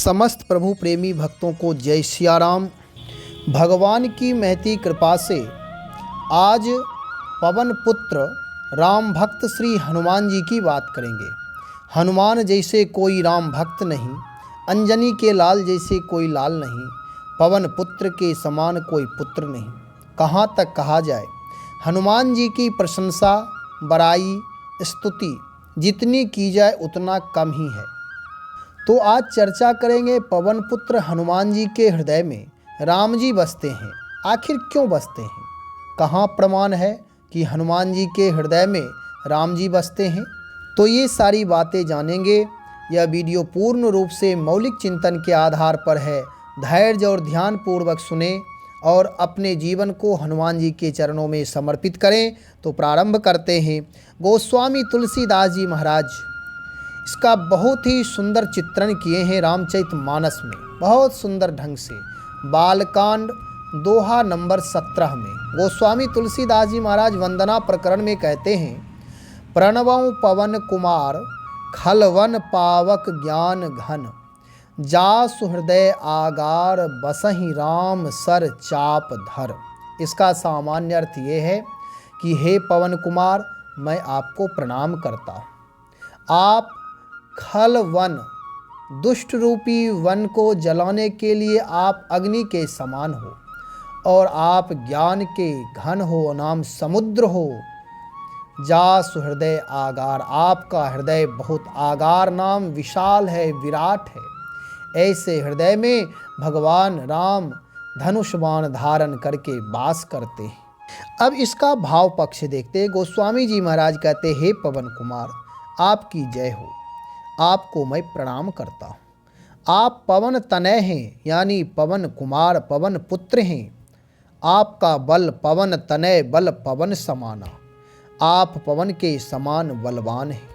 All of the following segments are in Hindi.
समस्त प्रभु प्रेमी भक्तों को जय सिया राम। भगवान की महती कृपा से आज पवन पुत्र राम भक्त श्री हनुमान जी की बात करेंगे। हनुमान जैसे कोई राम भक्त नहीं, अंजनी के लाल जैसे कोई लाल नहीं, पवन पुत्र के समान कोई पुत्र नहीं। कहाँ तक कहा जाए, हनुमान जी की प्रशंसा, बड़ाई, स्तुति जितनी की जाए उतना कम ही है। तो आज चर्चा करेंगे पवन पुत्र हनुमान जी के हृदय में राम जी बसते हैं। आखिर क्यों बसते हैं? कहाँ प्रमाण है कि हनुमान जी के हृदय में राम जी बसते हैं? तो ये सारी बातें जानेंगे। यह वीडियो पूर्ण रूप से मौलिक चिंतन के आधार पर है। धैर्य और ध्यान पूर्वक सुने और अपने जीवन को हनुमान जी के चरणों में समर्पित करें। तो प्रारंभ करते हैं। गोस्वामी तुलसीदास जी महाराज इसका बहुत ही सुंदर चित्रण किए हैं रामचरितमानस में, बहुत सुंदर ढंग से। बालकांड दोहा नंबर 17 में गोस्वामी तुलसीदास जी महाराज वंदना प्रकरण में कहते हैं, प्रणवं पवन कुमार खलवन पावक ज्ञान घन, जासु हृदय आगार बसहि राम सर चाप धर। इसका सामान्य अर्थ ये है कि हे पवन कुमार, मैं आपको प्रणाम करता हूँ। आप खल वन, दुष्ट रूपी वन को जलाने के लिए आप अग्नि के समान हो, और आप ज्ञान के घन हो, नाम समुद्र हो। जासु हृदय आगार, आपका हृदय बहुत आगार नाम विशाल है, विराट है। ऐसे हृदय में भगवान राम धनुष बाण धारण करके वास करते हैं। अब इसका भाव पक्ष देखते हैं। गोस्वामी जी महाराज कहते, हे पवन कुमार, आपकी जय हो, आपको मैं प्रणाम करता हूँ। आप पवन तनय हैं, यानी पवन कुमार, पवन पुत्र हैं। आपका बल पवन तनय बल पवन समाना, आप पवन के समान बलवान हैं।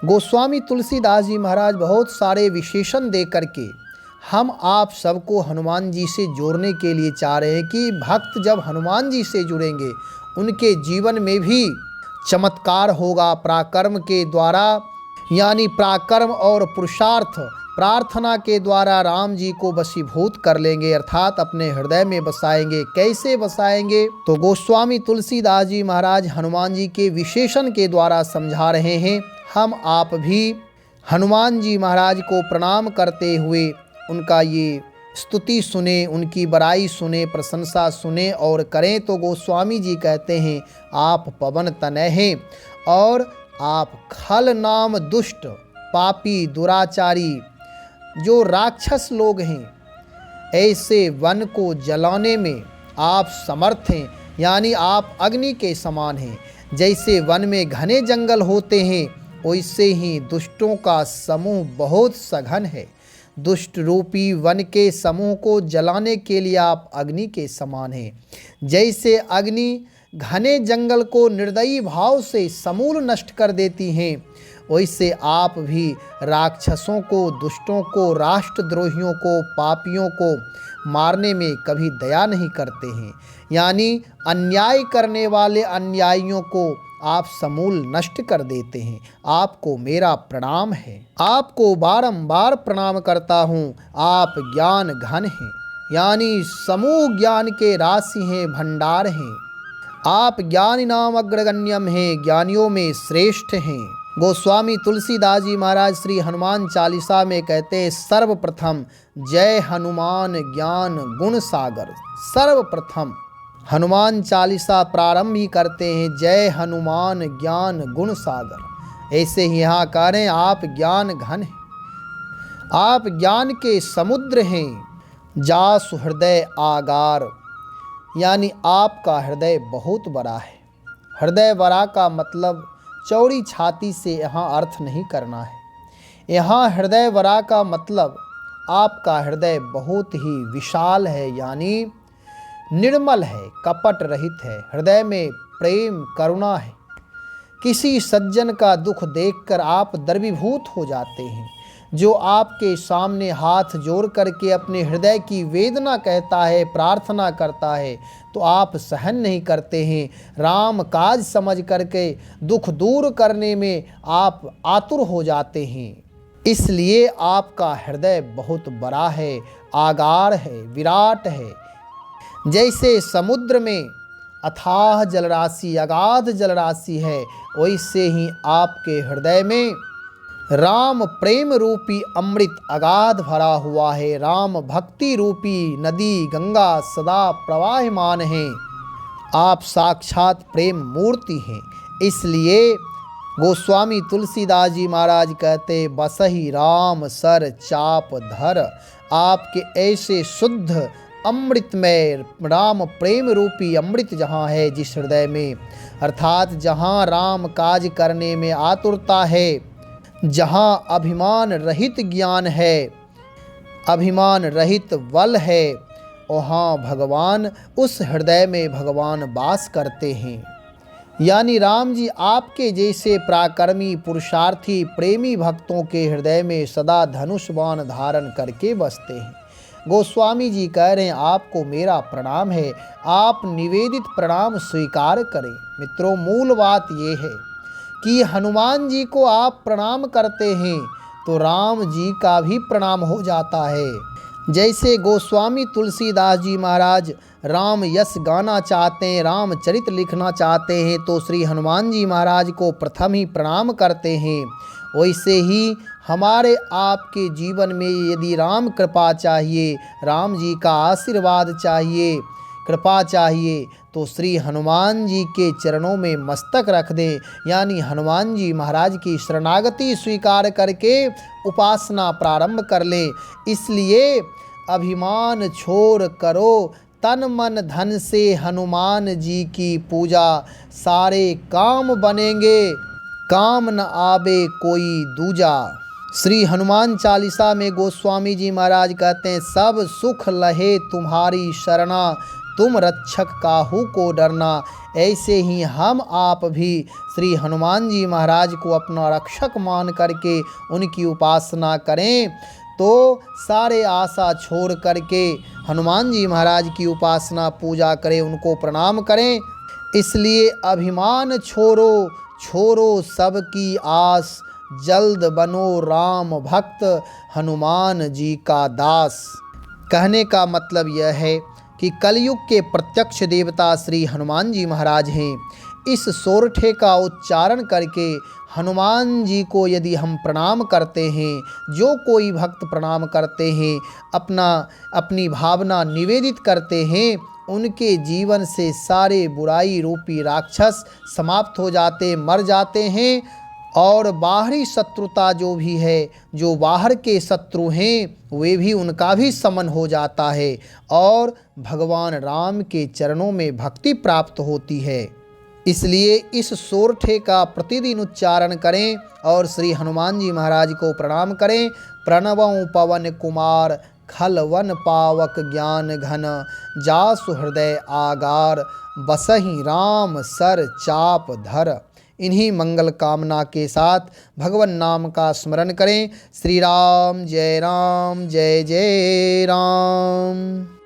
गोस्वामी तुलसीदास जी महाराज बहुत सारे विशेषण दे करके हम आप सबको हनुमान जी से जोड़ने के लिए चाह रहे हैं कि भक्त जब हनुमान जी से जुड़ेंगे उनके जीवन में भी चमत्कार होगा। पराक्रम के द्वारा, यानी पराक्रम और पुरुषार्थ प्रार्थना के द्वारा राम जी को वशीभूत कर लेंगे, अर्थात अपने हृदय में बसाएंगे। कैसे बसाएंगे? तो गोस्वामी तुलसीदास जी महाराज हनुमान जी के विशेषण के द्वारा समझा रहे हैं। हम आप भी हनुमान जी महाराज को प्रणाम करते हुए उनका ये स्तुति सुने, उनकी बड़ाई सुने, प्रशंसा सुने और करें। तो गोस्वामी जी कहते हैं, आप पवन तनय हैं और आप खल नाम दुष्ट, पापी, दुराचारी जो राक्षस लोग हैं, ऐसे वन को जलाने में आप समर्थ हैं, यानी आप अग्नि के समान हैं। जैसे वन में घने जंगल होते हैं, वैसे ही दुष्टों का समूह बहुत सघन है। दुष्ट रूपी वन के समूह को जलाने के लिए आप अग्नि के समान हैं। जैसे अग्नि घने जंगल को निर्दयी भाव से समूल नष्ट कर देती हैं, वैसे आप भी राक्षसों को, दुष्टों को, राष्ट्रद्रोहियों को, पापियों को मारने में कभी दया नहीं करते हैं। यानी अन्याय करने वाले अन्यायियों को आप समूल नष्ट कर देते हैं। आपको मेरा प्रणाम है, आपको बारंबार प्रणाम करता हूँ। आप ज्ञान घन हैं, यानी समूह ज्ञान के राशि हैं, भंडार हैं। आप ज्ञानी नाम अग्रगण्यम हैं, ज्ञानियों में श्रेष्ठ हैं। गोस्वामी तुलसीदास जी महाराज श्री हनुमान चालीसा में कहते हैं, सर्वप्रथम जय हनुमान ज्ञान गुण सागर। सर्वप्रथम हनुमान चालीसा प्रारंभ ही करते हैं, जय हनुमान ज्ञान गुण सागर। ऐसे ही यहाँ करें, आप ज्ञान घन हैं, आप ज्ञान के समुद्र हैं। जासु हृदय आगार, यानी आपका हृदय बहुत बड़ा है। हृदय बड़ा का मतलब चौड़ी छाती से यहाँ अर्थ नहीं करना है। यहाँ हृदय बड़ा का मतलब आपका हृदय बहुत ही विशाल है, यानी निर्मल है, कपट रहित है। हृदय में प्रेम, करुणा है। किसी सज्जन का दुख देखकर आप द्रवीभूत हो जाते हैं। जो आपके सामने हाथ जोड़ करके अपने हृदय की वेदना कहता है, प्रार्थना करता है, तो आप सहन नहीं करते हैं। राम काज समझ करके दुख दूर करने में आप आतुर हो जाते हैं। इसलिए आपका हृदय बहुत बड़ा है, आगार है, विराट है। जैसे समुद्र में अथाह जलराशि, अगाध जलराशि है, वैसे ही आपके हृदय में राम प्रेम रूपी अमृत अगाध भरा हुआ है। राम भक्ति रूपी नदी गंगा सदा प्रवाहमान है। आप साक्षात प्रेम मूर्ति हैं। इसलिए गोस्वामी तुलसीदास जी महाराज कहते, बसहि राम सर चाप धर। आपके ऐसे शुद्ध अमृतमय राम प्रेम रूपी अमृत जहाँ है जिस हृदय में, अर्थात जहाँ राम काज करने में आतुरता है, जहाँ अभिमान रहित ज्ञान है, अभिमान रहित बल है, वहाँ भगवान, उस हृदय में भगवान वास करते हैं। यानी राम जी आपके जैसे पराक्रमी पुरुषार्थी प्रेमी भक्तों के हृदय में सदा धनुष बाण धारण करके बसते हैं। गोस्वामी जी कह रहे हैं, आपको मेरा प्रणाम है, आप निवेदित प्रणाम स्वीकार करें। मित्रों, मूल बात ये है कि हनुमान जी को आप प्रणाम करते हैं तो राम जी का भी प्रणाम हो जाता है। जैसे गोस्वामी तुलसीदास जी महाराज राम यश गाना चाहते हैं, रामचरित लिखना चाहते हैं, तो श्री हनुमान जी महाराज को प्रथम ही प्रणाम करते हैं। वैसे ही हमारे आपके जीवन में यदि राम कृपा चाहिए, राम जी का आशीर्वाद चाहिए, कृपा चाहिए, तो श्री हनुमान जी के चरणों में मस्तक रख दें। यानी हनुमान जी महाराज की शरणागति स्वीकार करके उपासना प्रारंभ कर लें। इसलिए अभिमान छोड़ करो तन मन धन से हनुमान जी की पूजा, सारे काम बनेंगे, काम न आवे कोई दूजा। श्री हनुमान चालीसा में गोस्वामी जी महाराज कहते हैं, सब सुख लहे तुम्हारी शरणा, तुम रक्षक काहू को डरना। ऐसे ही हम आप भी श्री हनुमान जी महाराज को अपना रक्षक मान करके उनकी उपासना करें, तो सारे आशा छोड़ करके हनुमान जी महाराज की उपासना पूजा करें, उनको प्रणाम करें। इसलिए अभिमान छोड़ो, छोड़ो सबकी आस, जल्द बनो राम भक्त हनुमान जी का दास। कहने का मतलब यह है कि कलयुग के प्रत्यक्ष देवता श्री हनुमान जी महाराज हैं। इस सोरठे का उच्चारण करके हनुमान जी को यदि हम प्रणाम करते हैं, जो कोई भक्त प्रणाम करते हैं, अपनी भावना निवेदित करते हैं, उनके जीवन से सारे बुराई रूपी राक्षस समाप्त हो जाते, मर जाते हैं। और बाहरी शत्रुता जो भी है, जो बाहर के शत्रु हैं, वे भी, उनका भी समन हो जाता है और भगवान राम के चरणों में भक्ति प्राप्त होती है। इसलिए इस सोरठे का प्रतिदिन उच्चारण करें और श्री हनुमान जी महाराज को प्रणाम करें। प्रणवं पवन कुमार खलवन पावक ज्ञान घन, जासु हृदय आगार बसहि राम सर चाप धर। इन्हीं मंगल कामना के साथ भगवान नाम का स्मरण करें। श्री राम जय जय राम।